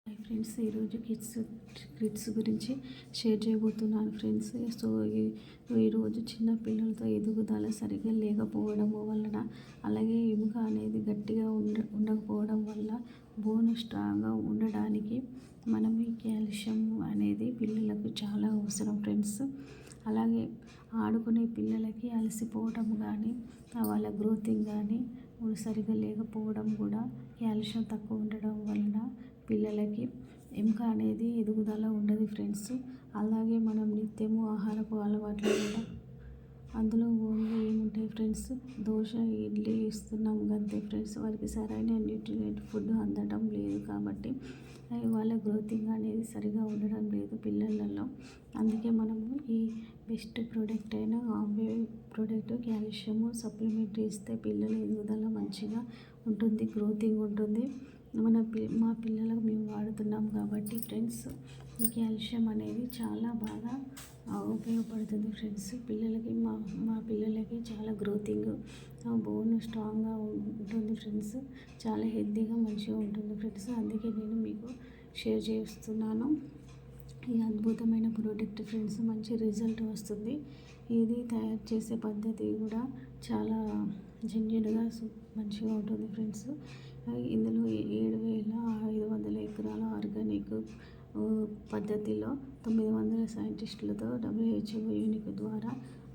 Hi friends, ఈరోజు kids గురించి share చేయబోతున్నాను ఫ్రెండ్స్. సో ఈరోజు చిన్న పిల్లలతో ఎదుగుదల సరిగ్గా లేకపోవడం వలన, అలాగే ఎముక అనేది గట్టిగా ఉండకపోవడం వల్ల బోన్ స్ట్రాంగ్గా ఉండడానికి మనం ఈ కాల్షియం అనేది పిల్లలకు చాలా అవసరం ఫ్రెండ్స్. అలాగే ఆడుకునే పిల్లలకి అలసిపోవడం కానీ, వాళ్ళ గ్రోతింగ్ కానీ సరిగ్గా లేకపోవడం కూడా కాల్షియం తక్కువ ఉండడం వలన పిల్లలకి ఎముక అనేది ఎదుగుదల ఉండదు ఫ్రెండ్స్. అలాగే మనం నిత్యము ఆహారపు అలవాట్లు కూడా అందులో ఓన్లీ ఏముంటాయి ఫ్రెండ్స్, దోశ ఇడ్లీ ఇస్తున్నాం అంతే ఫ్రెండ్స్. వారికి సరైన న్యూట్రియంట్ ఫుడ్ అందడం లేదు కాబట్టి వాళ్ళ గ్రోతింగ్ అనేది సరిగా ఉండడం లేదు పిల్లలలో. అందుకే మనము ఈ బెస్ట్ ప్రోడక్ట్ అయిన ఆంబే ప్రోడక్ట్ కాల్షియము సప్లిమెంట్ ఇస్తే పిల్లల ఎదుగుదల మంచిగా ఉంటుంది, గ్రోతింగ్ ఉంటుంది. మా పిల్లలకు మేము వాడుతున్నాం కాబట్టి ఫ్రెండ్స్, ఈ కాల్షియం అనేది చాలా బాగా ఉపయోగపడుతుంది ఫ్రెండ్స్. పిల్లలకి మా పిల్లలకి చాలా గ్రోతింగ్, బోన్ స్ట్రాంగ్గా ఉంటుంది ఫ్రెండ్స్. చాలా హెల్తీగా మంచిగా ఉంటుంది ఫ్రెండ్స్. అందుకే నేను మీకు షేర్ చేస్తున్నాను ఈ అద్భుతమైన ప్రోడక్ట్ ఫ్రెండ్స్. మంచి రిజల్ట్ వస్తుంది. ఇది తయారు చేసే పద్ధతి కూడా చాలా జెన్యూన్గా మంచిగా ఉంటుంది ఫ్రెండ్స్. ఇందులో 7,500 ఎకరాల ఆర్గానిక్ పద్ధతిలో 900 సైంటిస్టులతో WHO యూనిక్ ద్వారా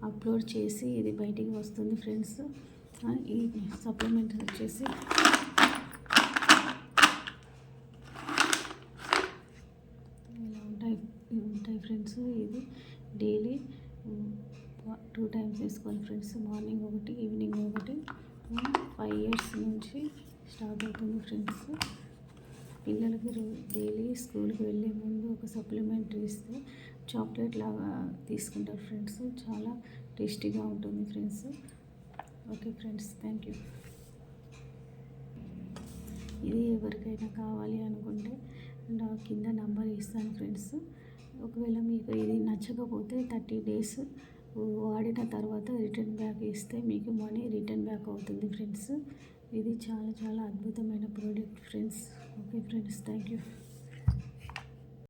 అప్లోడ్ చేసి ఇది బయటికి వస్తుంది ఫ్రెండ్స్. ఈ సప్లిమెంట్ వచ్చేసి ఇలా ఉంటాయి ఫ్రెండ్స్. ఇది డైలీ 2 టైమ్స్ వేసుకోవాలి ఫ్రెండ్స్. మార్నింగ్ ఒకటి, ఈవినింగ్ ఒకటి. 5 years నుంచి స్టార్ట్ అవుతుంది ఫ్రెండ్స్. పిల్లలకి డైలీ స్కూల్కి వెళ్ళే ముందు ఒక సప్లిమెంట్ ఇస్తే చాక్లెట్ లాగా తీసుకుంటారు ఫ్రెండ్స్. చాలా టేస్టీగా ఉంటుంది friends. Okay friends, thank you. ఇది ఎవరికైనా కావాలి అనుకుంటే నా కింద నంబర్ ఇస్తాను ఫ్రెండ్స్. ఒకవేళ మీకు ఇది నచ్చకపోతే 30 days వాడిన తర్వాత రిటర్న్ బ్యాక్ ఇస్తే మీకు మనీ రిటర్న్ బ్యాక్ అవుతుంది ఫ్రెండ్స్. ఇది చాలా చాలా అద్భుతమైన product friends. Okay friends, thank you.